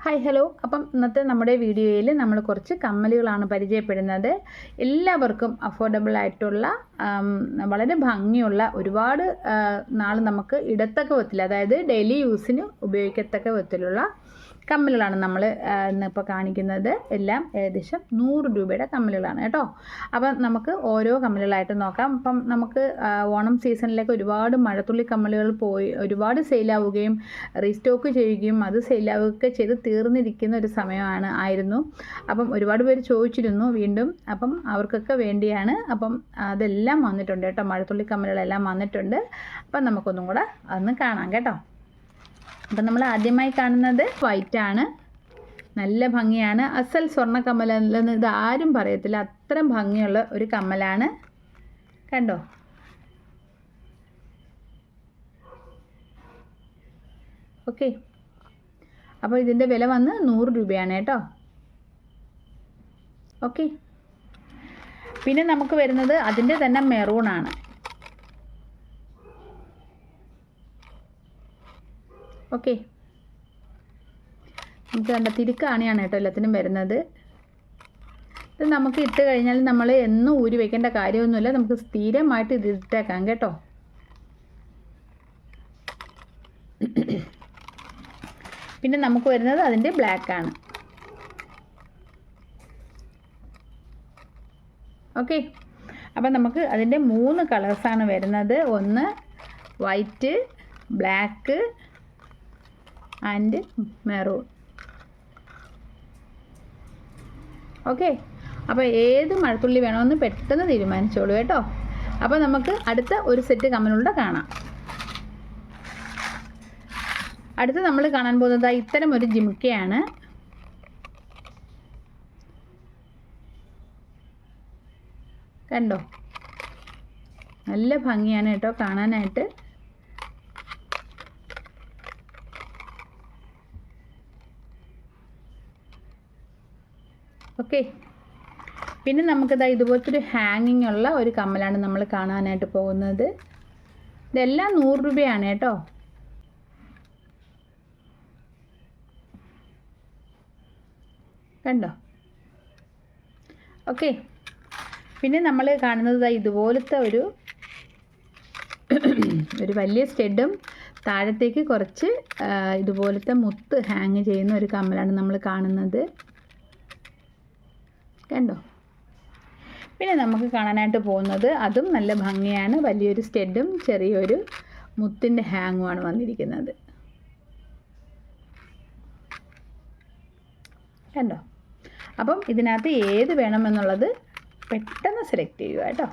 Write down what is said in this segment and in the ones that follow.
Hi hello. അപ്പം ഇന്നത്തെ നമ്മുടെ വീഡിയോയിൽ നമ്മൾ കുറച്ച് കമ്മലുകളാണ് പരിചയപ്പെടുന്നത്. എല്ലാവർക്കും അഫോർഡബിൾ ആയിട്ടുള്ള വളരെ ഭംഗിയുള്ള ഒരുപാട് നാൾ നമുക്ക് ഇടത്തക്ക വിധത്തിൽ, അതായത് ഡെയിലി യൂസിന് ഉപയോഗിക്കത്തക്ക വിധത്തിലുള്ള കമ്മലുകളാണ് നമ്മൾ ഇന്നിപ്പോൾ കാണിക്കുന്നത്. എല്ലാം ഏകദേശം 100 രൂപയുടെ കമ്മലുകളാണ് കേട്ടോ. അപ്പം നമുക്ക് ഓരോ കമ്മലുകളായിട്ട് നോക്കാം. അപ്പം നമുക്ക് ഓണം സീസണിലേക്ക് ഒരുപാട് മഴത്തുള്ളി കമ്മലുകൾ ഒരുപാട് സെയിലാവുകയും റീസ്റ്റോക്ക് ചെയ്യുകയും അത് സെയിലാവുകയൊക്കെ ചെയ്ത് തീർന്നിരിക്കുന്ന ഒരു ആയിരുന്നു. അപ്പം ഒരുപാട് പേര് ചോദിച്ചിരുന്നു വീണ്ടും. അപ്പം അവർക്കൊക്കെ വേണ്ടിയാണ്. അപ്പം അതെല്ലാം വന്നിട്ടുണ്ട് കേട്ടോ. മഴത്തുള്ളി കമ്മലുകളെല്ലാം വന്നിട്ടുണ്ട്. അപ്പം നമുക്കൊന്നും കൂടെ അതൊന്ന് കാണാം കേട്ടോ. അപ്പം നമ്മൾ ആദ്യമായി കാണുന്നത് വൈറ്റ് ആണ്. നല്ല ഭംഗിയാണ്. അസൽ സ്വർണ്ണ കമ്മലെന്ന് ഇത് ആരും പറയത്തില്ല, അത്ര ഭംഗിയുള്ള ഒരു കമ്മലാണ്. കണ്ടോ? ഓക്കെ. അപ്പോൾ ഇതിൻ്റെ വില വന്ന് 100 രൂപയാണ് കേട്ടോ. ഓക്കെ. പിന്നെ നമുക്ക് വരുന്നത് അതിൻ്റെ തന്നെ മെറൂണാണ്. ഓക്കെ. നമുക്ക് കണ്ട തിരുക്കാണിയാണ് കേട്ടോ എല്ലാത്തിനും വരുന്നത്. ഇത് നമുക്ക് ഇട്ട് കഴിഞ്ഞാൽ നമ്മൾ എന്നും ഊരി വയ്ക്കേണ്ട കാര്യമൊന്നുമില്ല. നമുക്ക് സ്ഥിരമായിട്ട് ഇത് ഇട്ടേക്കാം കേട്ടോ. പിന്നെ നമുക്ക് വരുന്നത് അതിൻ്റെ ബ്ലാക്കാണ്. ഓക്കെ. അപ്പം നമുക്ക് അതിൻ്റെ 3 കളേഴ്സാണ് വരുന്നത്. ഒന്ന് white, black and maroon. Okay. അപ്പോൾ ഏത് മഴത്തുള്ളി വേണമെന്ന് പെട്ടെന്ന് തീരുമാനിച്ചോളൂ കേട്ടോ. അപ്പോൾ നമുക്ക് അടുത്ത ഒരു സെറ്റ് കമ്മലുകളുടെ കാണാം. അടുത്ത് നമ്മൾ കാണാൻ പോകുന്നത് ഇത്തരം ഒരു ജിമിക്കയാണ്. കണ്ടോ? നല്ല ഭംഗിയാണ് കേട്ടോ കാണാനായിട്ട്. ഓക്കെ. പിന്നെ നമുക്കിതാ ഇതുപോലത്തെ ഒരു ഹാങ്ങിങ് ഉള്ള ഒരു കമ്മലാണ് നമ്മൾ കാണാനായിട്ട് പോകുന്നത്. ഇതെല്ലാം 100 രൂപയാണ് കേട്ടോ. കണ്ടോ? ഓക്കെ. പിന്നെ നമ്മൾ കാണുന്നത് ഇതുപോലത്തെ ഒരു വലിയ സ്റ്റെഡും താഴത്തേക്ക് കുറച്ച് ഇതുപോലത്തെ മുത്ത് ഹാങ് ചെയ്യുന്ന ഒരു കമ്മലാണ് നമ്മൾ കാണുന്നത്. കണ്ടോ? പിന്നെ നമുക്ക് കാണാനായിട്ട് പോകുന്നത് അതും നല്ല ഭംഗിയാണ്. വലിയൊരു സ്റ്റെഡും ചെറിയൊരു മുത്തിൻ്റെ ഹാങ്ങുമാണ് വന്നിരിക്കുന്നത്. കണ്ടോ? അപ്പം ഇതിനകത്ത് ഏത് വേണമെന്നുള്ളത് പെട്ടെന്ന് സെലക്ട് ചെയ്യുക കേട്ടോ.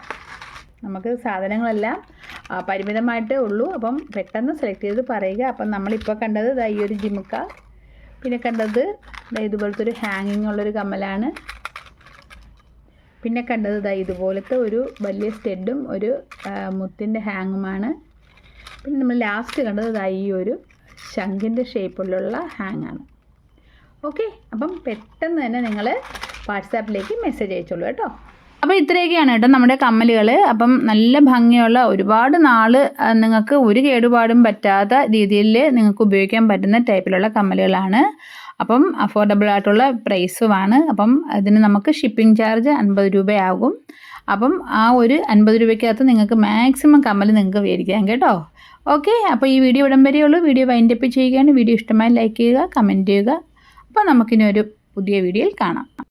നമുക്ക് സാധനങ്ങളെല്ലാം പരിമിതമായിട്ടേ ഉള്ളൂ. അപ്പം പെട്ടെന്ന് സെലക്ട് ചെയ്ത് പറയുക. അപ്പം നമ്മളിപ്പോൾ കണ്ടത് ഈ ഒരു ജിമുക്ക, പിന്നെ കണ്ടത് ഇതുപോലത്തെ ഒരു ഹാങ്ങിങ് ഉള്ളൊരു കമ്മലാണ്. പിന്നെ കണ്ടത് ഇതുപോലത്തെ ഒരു വലിയ സ്റ്റെഡും ഒരു മുത്തിൻ്റെ ഹാങ്ങുമാണ്. പിന്നെ നമ്മൾ ലാസ്റ്റ് കണ്ടത് ഈ ഒരു ശംഖിൻ്റെ ഷേപ്പിലുള്ള ഹാങ്ങാണ്. ഓക്കെ. അപ്പം പെട്ടെന്ന് തന്നെ നിങ്ങൾ വാട്സാപ്പിലേക്ക് മെസ്സേജ് അയച്ചോളൂ കേട്ടോ. അപ്പോൾ ഇത്രയൊക്കെയാണ് കേട്ടോ നമ്മുടെ കമ്മലുകൾ. അപ്പം നല്ല ഭംഗിയുള്ള ഒരുപാട് നാൾ നിങ്ങൾക്ക് ഒരു കേടുപാടും പറ്റാത്ത രീതിയിൽ നിങ്ങൾക്ക് ഉപയോഗിക്കാൻ പറ്റുന്ന ടൈപ്പിലുള്ള കമ്മലുകളാണ്. അപ്പം അഫോർഡബിൾ ആയിട്ടുള്ള പ്രൈസുമാണ്. അപ്പം അതിന് നമുക്ക് ഷിപ്പിംഗ് ചാർജ് 50 രൂപയാകും. അപ്പം ആ ഒരു 50 രൂപയ്ക്കകത്ത് നിങ്ങൾക്ക് മാക്സിമം കമ്മൽ നിങ്ങൾക്ക് മേടിക്കാം കേട്ടോ. ഓക്കെ. അപ്പോൾ ഈ വീഡിയോ ഇവിടം വരെയുള്ളൂ. വീഡിയോ വൈൻഡപ്പ് ചെയ്യുകയാണ്. വീഡിയോ ഇഷ്ടമായി ലൈക്ക് ചെയ്യുക, കമൻറ്റ് ചെയ്യുക. അപ്പോൾ നമുക്കിനി ഒരു പുതിയ വീഡിയോയിൽ കാണാം.